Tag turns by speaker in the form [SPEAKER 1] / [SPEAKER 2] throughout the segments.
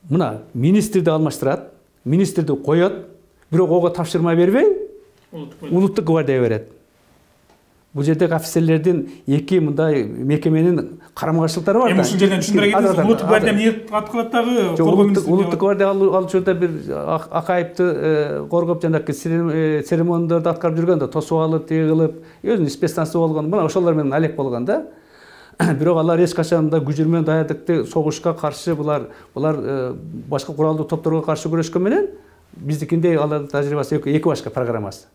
[SPEAKER 1] мына министрди алмаштырат, министрди коет, бирок ого тапшырма бербей улуттук гвардия берет. Бул жердеги офицерлердин эки мындай мекеменин карама-каршылыктары бар да.
[SPEAKER 2] Ушул жерден түшүндүрө кетиңиз, улуттук гвардия эмне кылат дагы? Коргоо министрлиги.
[SPEAKER 1] Улуттук гвардия ал учурда бир Акаевди коргоп, жанакы церемонияларды аткарып жүргөн да, тосуп алып, тиги кылып, өзүнүн спецназы болгон. Мына ошолор менен алек болгон да. Бирок алар эч качан да күжүрмөн даярдыкты, согушка каршы булар башка куралдуу топторго каршы күрөшкөн менен биздикиндей алардын тажрыйбасы эки башка программасы.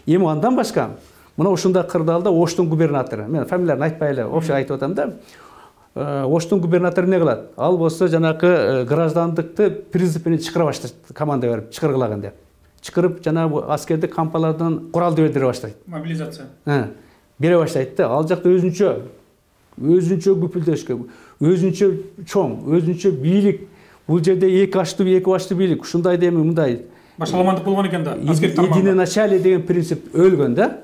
[SPEAKER 1] Эми андан башка мына ушундай кырдаалда Оштун губернатору, мен фамилияларын айтпай эле, общий айтып атам да. Оштун губернатору эмне кылат? Ал болсо жанакы граждандыкты призыв менен чыгыра баштайт, команда берип, чыгыргылагын деп. Чыгырып жанагы аскердик кампалардан куралды бердире баштайт.
[SPEAKER 2] Мобилизация.
[SPEAKER 1] Бере баштайт да. Ал жакта өзүнчө күпүлдөшкө, өзүнчө чоң, өзүнчө бийлик. Бул жерде эки башты бийлик, ушундай деми мындай.
[SPEAKER 2] Башаламандык болгон экен да, аскердик тармагында.
[SPEAKER 1] Единоначалие деген принцип өлгөн да.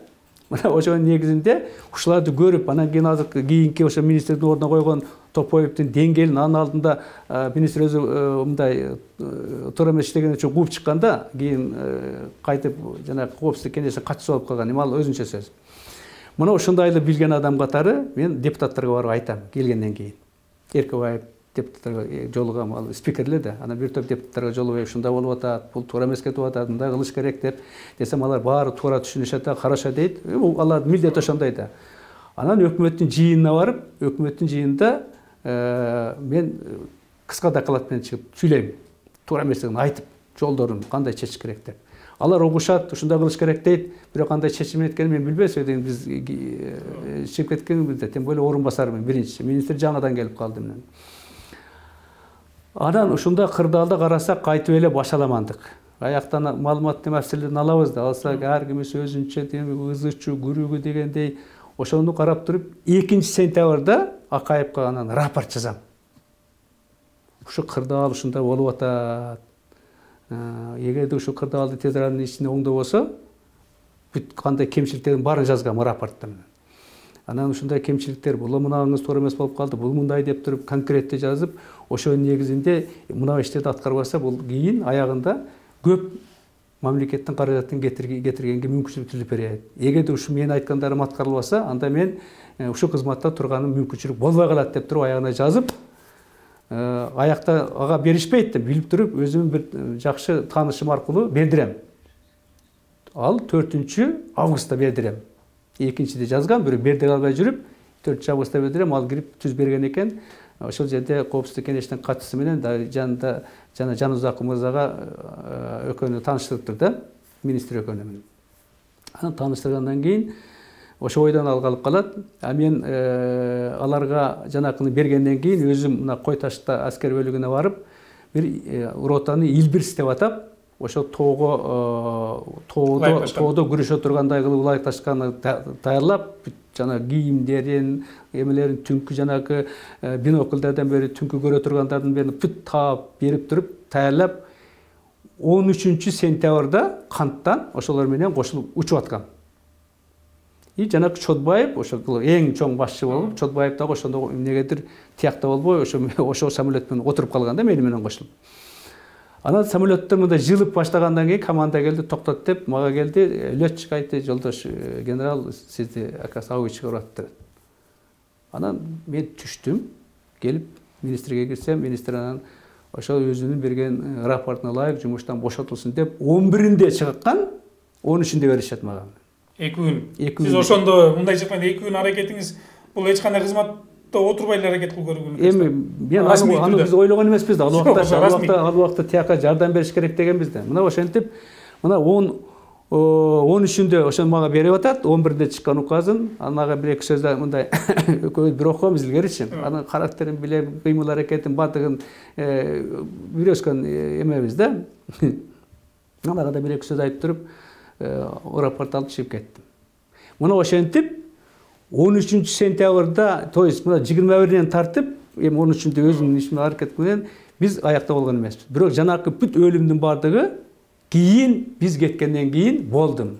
[SPEAKER 1] Мына ошонун негизинде ушуларды көрүп, анан кийинки ошо министрдин ордуна койгон Топоевдин деңгээлин анын алдында министр өзү мындай туура эмес иштеген үчүн кууп чыкканда, кийин кайтып жанагы коопсуздук кеңешине катчысы болуп калган. Эми ал өзүнчө сөз. Мына ушундайлы билген адам катары мен депутаттарга барып айтам келгенден кийин. Эркебаев депутаттарга жолугам, ал спикерлер да, анан бир топ депутаттарга жолугуп, ушундай болуп атат, бул туура эмес кетип атат, мындай кылыш керек деп десем, алар баары туура түшүнүшөт да, караша дейт. Алар милдет ошондой да. Анан өкмөттүн жыйынына барып, өкмөттүн жыйынында мен кыска доклад менен чыгып сүйлөйм. Туура эместигин айтып, жолдорун кандай чечиш керек деп. Алар угушат, ушундай кылыш керек дейт, бирок кандай чечим эткенин мен билбес эдим. Биз чыгып кеткенбизде, тем более орун басармын биринчи. Министр жаңадан келип калды менен. Анан ушундай кырдаалда карасак кайтып эле башаламандык. Аяктан маалыматтын маселелерин алабыз да, алсак ар кимис өзүнчө ызычуу, күрүгү дегендей ошону карап туруп 2-сентябрда Акаевга анан рапорт жазам. Ушу кырдаал ушундай болуп атат. Эгерде ушу кырдаалды тез аранын ичинде оңдоо болсо, бүт кандай кемчиликтердин баарын жазгам рапортто. Анан ушундай кемчиликтер, бул мынаңыз туура эмес болуп калды, бул мындай деп туруп конкреттүү жазып, ошонун негизинде мына иштерди аткарбаса, бул кийин аягында көп мамлекеттин каражатын кетиргенге мүмкүнчүлүк түзүп берет. Эгерде ушу менин айткандарым аткарылбаса, анда мен ушу кызматта турганым мүмкүнчүлүк болбой калат деп туруп аягына жазып, аякта ага беришпейт деп билип туруп, өзүмүн бир жакшы таанышым аркылуу бердирем. Ал 4-августта бердирем. Экинчиде жазган, бирөө бердире албай жүрүп, 4-августта бердирем, ал кирип түз берген экен. Ошол жерде коопсуздук кеңешинин катчысы менен жанында жана Жанузак мырзага экөөнү тааныштырыптыр да, министр экөөнү. Анан тааныштыргандан кийин ошо ойдон алып калат. Мен аларга жанакыны бергенден кийин өзүм мына Кой Ташта аскер бөлүгүнө барып, бир ротаны Илбирс деп атап, ошо тоодо күрөшө тургандай кылып ылайык ташканы даярлап, жана кийимдерин, эмелерин түнкү жанагы бинокльдерден бери түнкү көрө тургандардын бәрин бүт таап берип туруп, даярлап 13-сентябрда канттан ошолор менен кошулуп учуп аткан. Жанакы Чотбаев, ошо эң чоң башчы болуп, Чотбаев дагы ошондо эмнегедир тиякта болбой, ошо самолет менен отуруп калган да, мени менен кошулуп. Анан самолетте мындай жылып баштагандан кийин команда келди, токтот деп, мага келди, летчик айтты, жолдош генерал сизди Акасауи чыгарып атты. Анан мен түштүм, келип министрге кирсем, министр анан ошо өзүнүн берген рапортуна ылайык жумуштан бошотулсун деп 11-инде чыгыккан, 13-инде беришет мага.
[SPEAKER 2] 2 күн. Сиз ошондо мындай чыкканда 2 күн аракетиңиз бул эч кандай кызматта отурбай эле аракет кылып көргөн.
[SPEAKER 1] Эми мен аны биз ойлогон эмеспиз да. Ал убакта тияка жардам бериш керек дегенбиз да. Мына ошентип, мына 13-үндө ошону мага берип атат, 11-де чыккан указын, анага бир-эки сөздө мындай экөөбүз бир окуйбуз илгеричи. Анын карактерин билем, кыймыл аракетин бардыгын үйрөшкөн эмебиз да. Анага да бир-эки сөз айтып туруп, рапорт алып чыгып кеттим. Мына ошентип 13-сентябрда, то есть мына 21-ден тартып, эми 13-үндө өзүнүн ишине аракет кылган, биз аякта болгон эмеспиз. Бирок жанакы бүт өлүмдүн бардыгы кийин биз кеткенден кийин болдум.